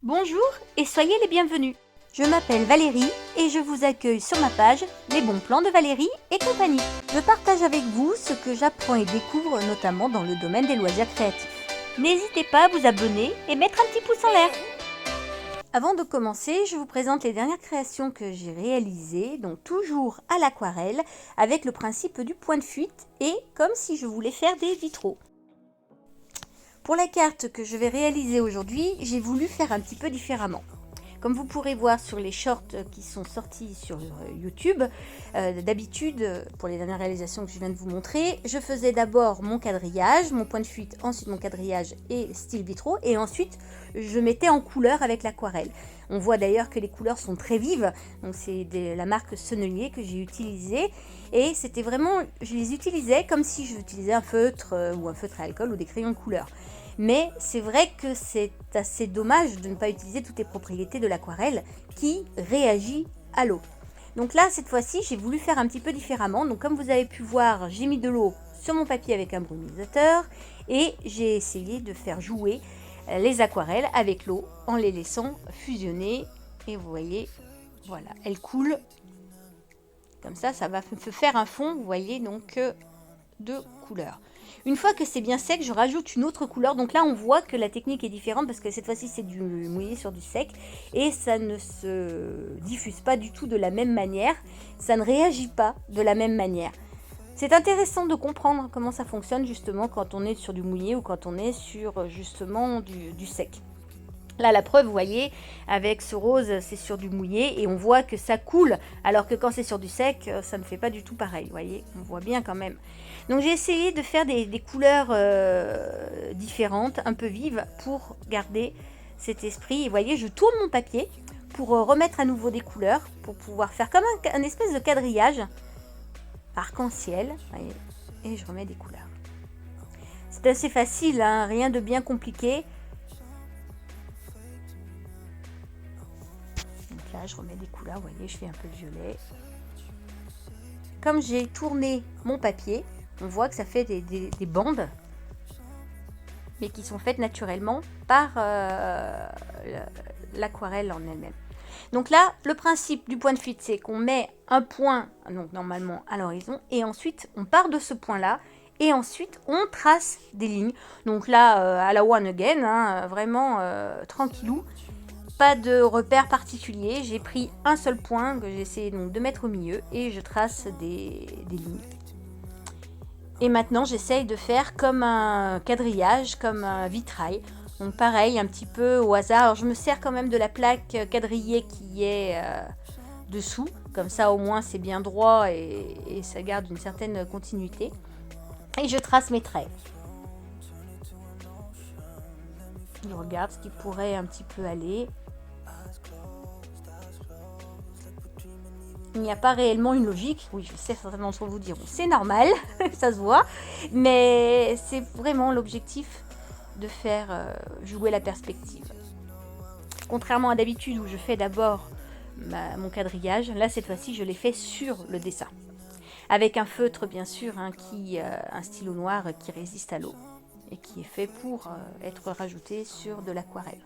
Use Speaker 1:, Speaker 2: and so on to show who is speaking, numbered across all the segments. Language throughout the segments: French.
Speaker 1: Bonjour et soyez les bienvenus. Je m'appelle Valérie et je vous accueille sur ma page Les bons plans de Valérie et compagnie. Je partage avec vous ce que j'apprends et découvre notamment dans le domaine des loisirs créatifs. N'hésitez pas à vous abonner et mettre un petit pouce en l'air. Avant de commencer, je vous présente les dernières créations que j'ai réalisées, donc toujours à l'aquarelle, avec le principe du point de fuite et comme si je voulais faire des vitraux. Pour la carte que je vais réaliser aujourd'hui, j'ai voulu faire un petit peu différemment. Comme vous pourrez voir sur les shorts qui sont sortis sur YouTube, d'habitude, pour les dernières réalisations que je viens de vous montrer, je faisais d'abord mon quadrillage, mon point de fuite, ensuite mon quadrillage et style vitraux, et ensuite je mettais en couleur avec l'aquarelle. On voit d'ailleurs que les couleurs sont très vives, donc c'est de la marque Sennelier que j'ai utilisée, et c'était vraiment, je les utilisais comme si j'utilisais un feutre ou un feutre à alcool ou des crayons de couleur. Mais c'est vrai que c'est assez dommage de ne pas utiliser toutes les propriétés de l'aquarelle qui réagit à l'eau. Donc là, cette fois-ci, j'ai voulu faire un petit peu différemment. Donc comme vous avez pu voir, j'ai mis de l'eau sur mon papier avec un brumisateur et j'ai essayé de faire jouer les aquarelles avec l'eau en les laissant fusionner. Et vous voyez, voilà, elles coulent. Comme ça va faire un fond, vous voyez, donc de couleurs. Une fois que c'est bien sec, je rajoute une autre couleur. Donc là, on voit que la technique est différente parce que cette fois-ci, c'est du mouillé sur du sec et ça ne se diffuse pas du tout de la même manière. Ça ne réagit pas de la même manière. C'est intéressant de comprendre comment ça fonctionne justement quand on est sur du mouillé ou quand on est sur justement du sec. Là, la preuve, vous voyez, avec ce rose, c'est sur du mouillé et on voit que ça coule, alors que quand c'est sur du sec, ça ne fait pas du tout pareil, vous voyez, on voit bien quand même. Donc j'ai essayé de faire des couleurs différentes, un peu vives, pour garder cet esprit. Et vous voyez, je tourne mon papier pour remettre à nouveau des couleurs, pour pouvoir faire comme un espèce de quadrillage arc-en-ciel, voyez, et je remets des couleurs. C'est assez facile, hein, rien de bien compliqué. Là, je remets des couleurs, vous voyez, je fais un peu de violet. Comme j'ai tourné mon papier, on voit que ça fait des bandes, mais qui sont faites naturellement par l'aquarelle en elle-même. Donc là, le principe du point de fuite, c'est qu'on met un point, donc normalement à l'horizon, et ensuite on part de ce point-là, et ensuite on trace des lignes. Donc là, à la one again, hein, vraiment tranquillou. Pas de repère particulier, j'ai pris un seul point que j'ai essayé donc de mettre au milieu et je trace des lignes. Et maintenant j'essaye de faire comme un quadrillage, comme un vitrail. Donc pareil, un petit peu au hasard. Alors je me sers quand même de la plaque quadrillée qui est dessous. Comme ça au moins c'est bien droit et ça garde une certaine continuité. Et je trace mes traits. Je regarde ce qui pourrait un petit peu aller. Il n'y a pas réellement une logique. Oui, je sais, certains d'entre vous diront c'est normal, ça se voit, mais c'est vraiment l'objectif de faire jouer la perspective. Contrairement à d'habitude où je fais d'abord mon quadrillage, là cette fois-ci je l'ai fait sur le dessin. Avec un feutre bien sûr, hein, un stylo noir qui résiste à l'eau et qui est fait pour être rajouté sur de l'aquarelle.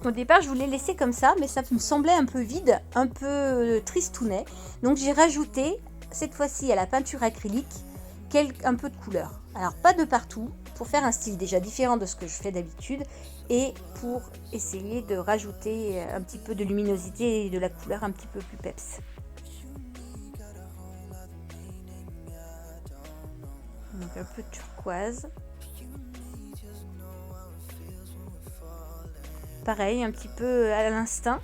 Speaker 1: Au départ, je voulais laisser comme ça, mais ça me semblait un peu vide, un peu tristounet. Donc j'ai rajouté, cette fois-ci à la peinture acrylique, un peu de couleur. Alors pas de partout, pour faire un style déjà différent de ce que je fais d'habitude, et pour essayer de rajouter un petit peu de luminosité et de la couleur un petit peu plus peps. Donc un peu de turquoise. Pareil, un petit peu à l'instinct.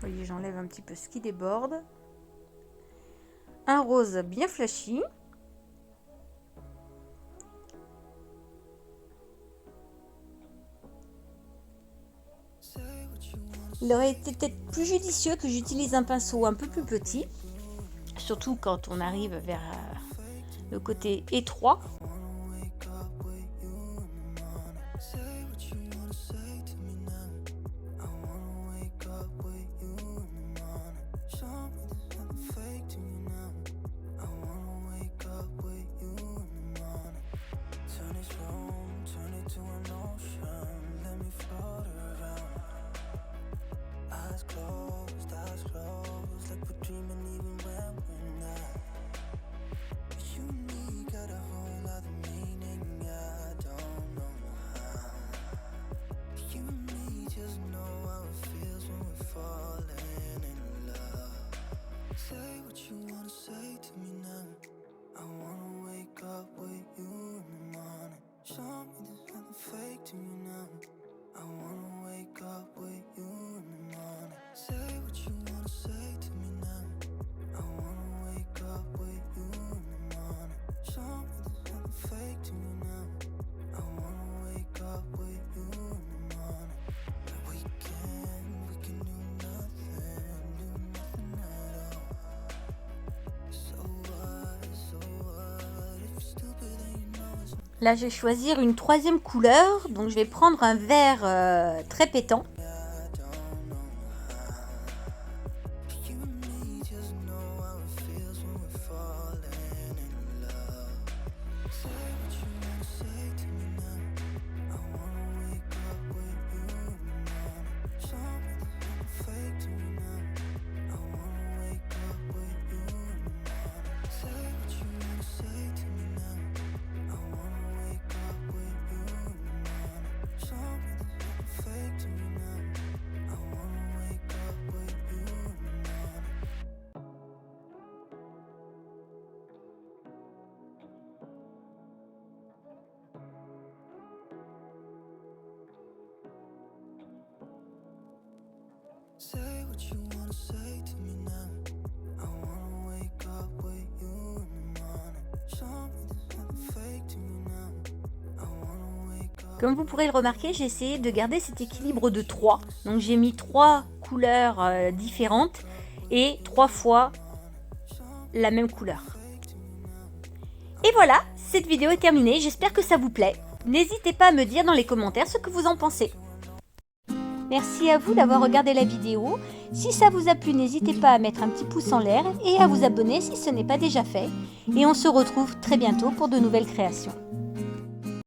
Speaker 1: Vous voyez, j'enlève un petit peu ce qui déborde. Un rose bien flashy. Il aurait été peut-être plus judicieux que j'utilise un pinceau un peu plus petit, surtout quand on arrive vers le côté étroit. Là, je vais choisir une troisième couleur, donc je vais prendre un vert très pétant. Comme vous pourrez le remarquer, j'ai essayé de garder cet équilibre de 3. Donc j'ai mis 3 couleurs différentes et 3 fois la même couleur. Et voilà, cette vidéo est terminée, j'espère que ça vous plaît. N'hésitez pas à me dire dans les commentaires ce que vous en pensez. Merci à vous d'avoir regardé la vidéo. Si ça vous a plu, n'hésitez pas à mettre un petit pouce en l'air et à vous abonner si ce n'est pas déjà fait. Et on se retrouve très bientôt pour de nouvelles créations.